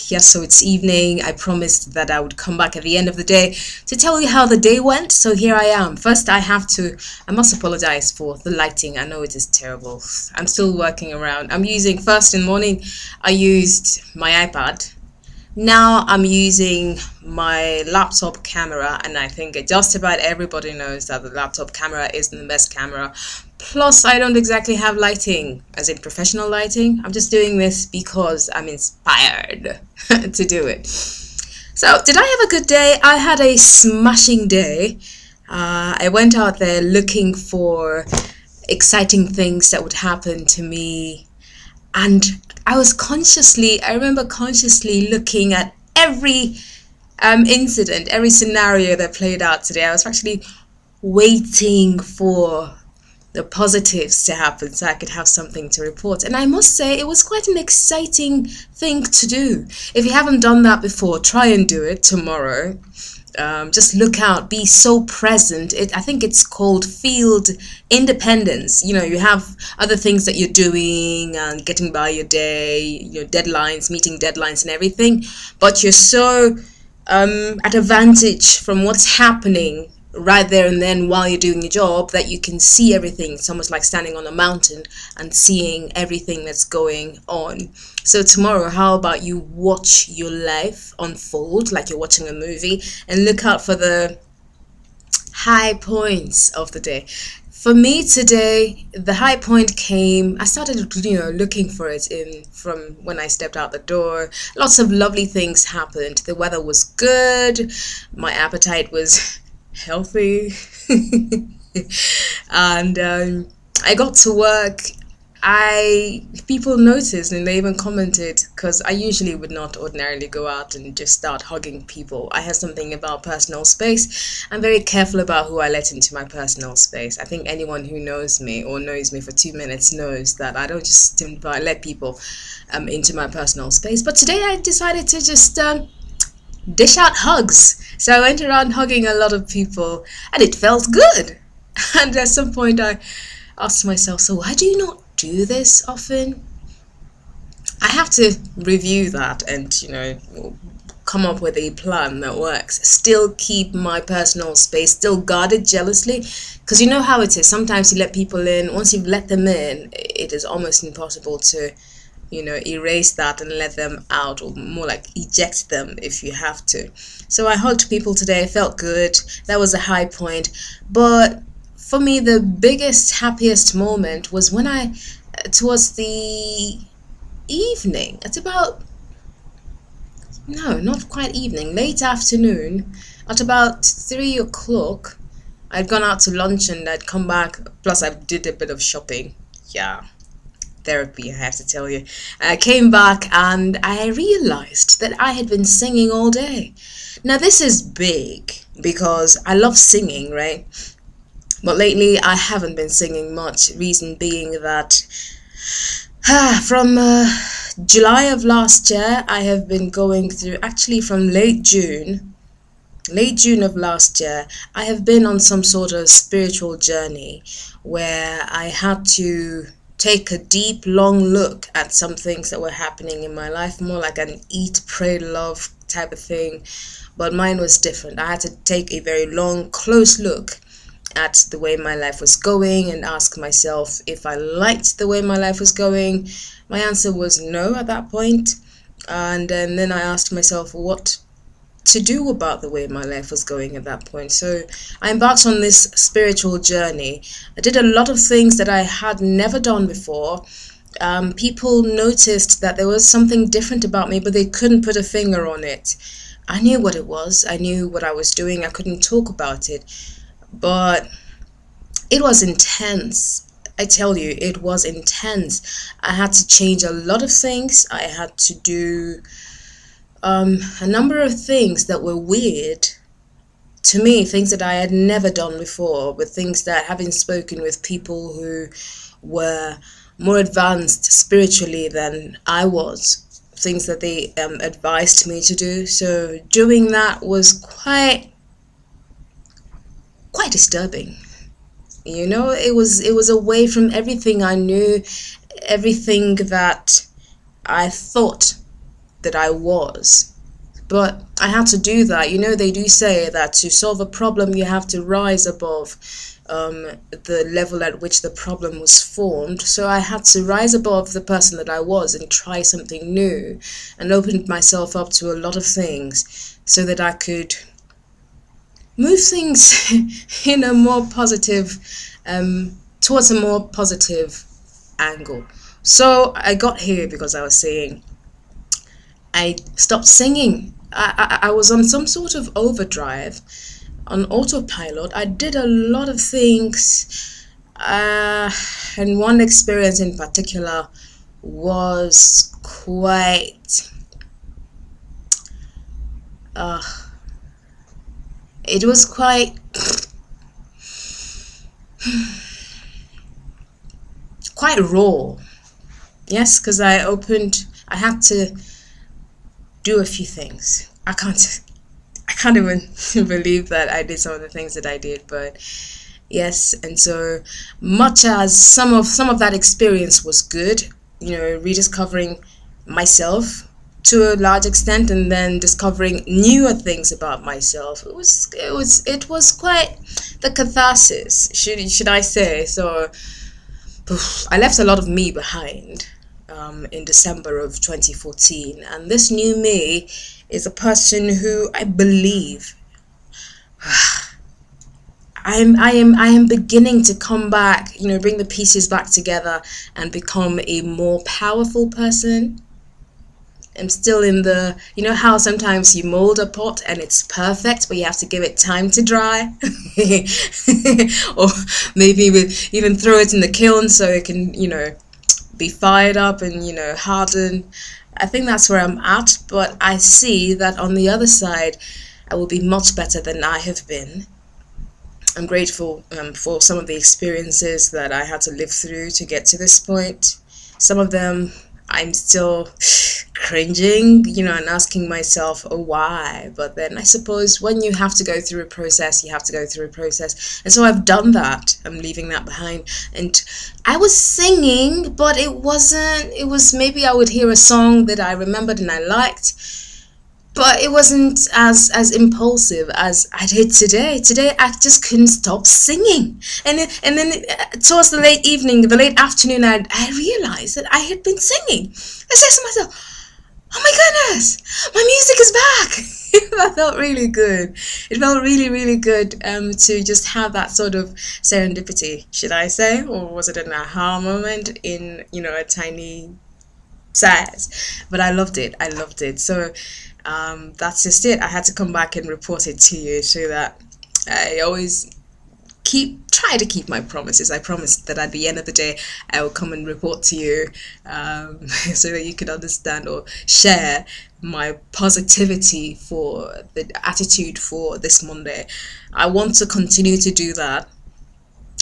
Yes, so it's evening. I promised that I would come back at the end of the day to tell you how the day went. So here I am. First, I must apologize for the lighting. I know it is terrible. I'm still working around. First in the morning, I used my iPad. Now I'm using my laptop camera, and I think just about everybody knows that the laptop camera isn't the best camera. Plus, I don't exactly have lighting, as in professional lighting. I'm just doing this because I'm inspired to do it. So, did I have a good day? I had a smashing day. I went out there looking for exciting things that would happen to me, and I remember consciously looking at every incident, every scenario that played out today. I was actually waiting for the positives to happen so I could have something to report. And I must say, it was quite an exciting thing to do. If you haven't done that before, try and do it tomorrow. Just look out, be so present. I think it's called field independence. You know, you have other things that you're doing and getting by your day, deadlines, meeting deadlines and everything, but you're so at advantage from what's happening right there and then while you're doing your job that you can see everything. It's almost like standing on a mountain and seeing everything that's going on. So tomorrow, how about you watch your life unfold like you're watching a movie and look out for the high points of the day. For me today, the high point came. I started, looking for it in from when I stepped out the door. Lots of lovely things happened. The weather was good. My appetite was healthy, and I got to work. People noticed and they even commented, because I usually would not ordinarily go out and just start hugging people. I have something about personal space. I'm very careful about who I let into my personal space. I think anyone who knows me or knows me for 2 minutes knows that I don't just let people into my personal space. But today I decided to just dish out hugs. So I went around hugging a lot of people and it felt good. And at some point I asked myself, so why do you not do this often? I have to review that and, come up with a plan that works. Still keep my personal space, still guard it jealously, because you know how it is. Sometimes you let people in. Once you've let them in, it is almost impossible to erase that and let them out, or more like eject them if you have to. So I hugged people today. It felt good. That was a high point. But for me, the biggest, happiest moment was when towards the evening, at about, no, not quite evening, late afternoon, at about 3 o'clock, I'd gone out to lunch and I'd come back, plus I did a bit of shopping. Yeah. Therapy, I have to tell you. I came back and I realized that I had been singing all day. Now this is big because I love singing, right? But lately I haven't been singing much. Reason being that from July of last year, I have been going through, actually from late June of last year, I have been on some sort of spiritual journey where I had to take a deep, long look at some things that were happening in my life, more like an eat, pray, love type of thing. But mine was different. I had to take a very long, close look at the way my life was going and ask myself if I liked the way my life was going. My answer was no at that point. And then I asked myself what to do about the way my life was going at that point. So I embarked on this spiritual journey. I did a lot of things that I had never done before. People noticed that there was something different about me, but they couldn't put a finger on it. I knew what it was. I knew what I was doing. I couldn't talk about it. But it was intense. I tell you, it was intense. I had to change a lot of things. I had to do a number of things that were weird to me, things that I had never done before, but things that, having spoken with people who were more advanced spiritually than I was, things that they advised me to do. So doing that was quite disturbing. It was away from everything I knew, everything that I thought that I was. But I had to do that. You know, they do say that to solve a problem, you have to rise above the level at which the problem was formed. So I had to rise above the person that I was and try something new, and opened myself up to a lot of things so that I could move things in a more positive, towards a more positive angle. So I got here because I was saying I stopped singing. I was on some sort of overdrive, on autopilot. I did a lot of things, and one experience in particular was quite, it was quite raw. Yes, because I had to do a few things. I can't even believe that I did some of the things that I did, but yes. And so much as some of that experience was good, you know, rediscovering myself to a large extent, and then discovering newer things about myself, it was quite the catharsis, should I say. So I left a lot of me behind in December of 2014, and this new me is a person who I believe I am beginning to come back, you know, bring the pieces back together and become a more powerful person. I'm still in the, you know how sometimes you mold a pot and it's perfect, but you have to give it time to dry, or maybe even throw it in the kiln so it can, you know, be fired up and, you know, harden. I think that's where I'm at, but I see that on the other side I will be much better than I have been. I'm grateful for some of the experiences that I had to live through to get to this point. Some of them I'm still cringing, you know, and asking myself, oh, why? But then I suppose when you have to go through a process, you have to go through a process. And so I've done that. I'm leaving that behind. And I was singing, but it was maybe I would hear a song that I remembered and I liked, but it wasn't as impulsive as I did today. Today I just couldn't stop singing, and then towards the late evening, the late afternoon, I realized that I had been singing. I said to myself, "Oh my goodness, my music is back!" That felt really good. It felt really, really good to just have that sort of serendipity, should I say, or was it an aha moment in, you know, a tiny size? But I loved it. I loved it. So. That's just it. I had to come back and report it to you so that I always try to keep my promises. I promised that at the end of the day I will come and report to you, so that you can understand or share my positivity for the attitude for this Monday. I want to continue to do that.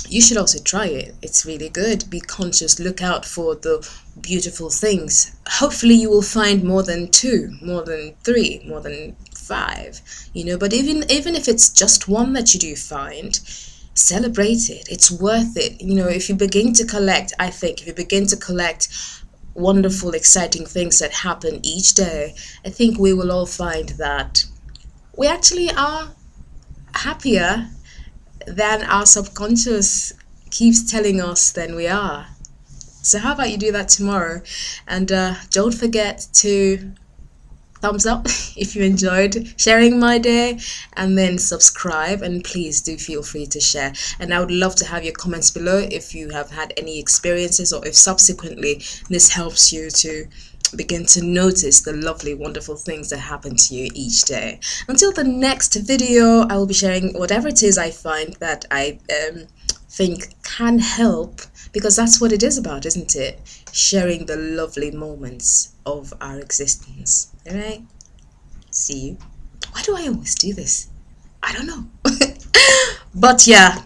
You should also try it. It's really good. Be conscious. Look out for the beautiful things. Hopefully you will find more than 2, more than 3, more than 5, you know. But even if it's just one that you do find, celebrate it. It's worth it. You know, if you begin to collect, I think if you begin to collect wonderful, exciting things that happen each day, I think we will all find that we actually are happier than our subconscious keeps telling us than we are. So how about you do that tomorrow? And don't forget to thumbs up if you enjoyed sharing my day, and then subscribe, and please do feel free to share. And I would love to have your comments below if you have had any experiences, or if subsequently this helps you to begin to notice the lovely, wonderful things that happen to you each day. Until the next video, I will be sharing whatever it is I find that I think can help, because that's what it is about, isn't it? Sharing the lovely moments of our existence. All right? See you. Why do I always do this? I don't know. But yeah,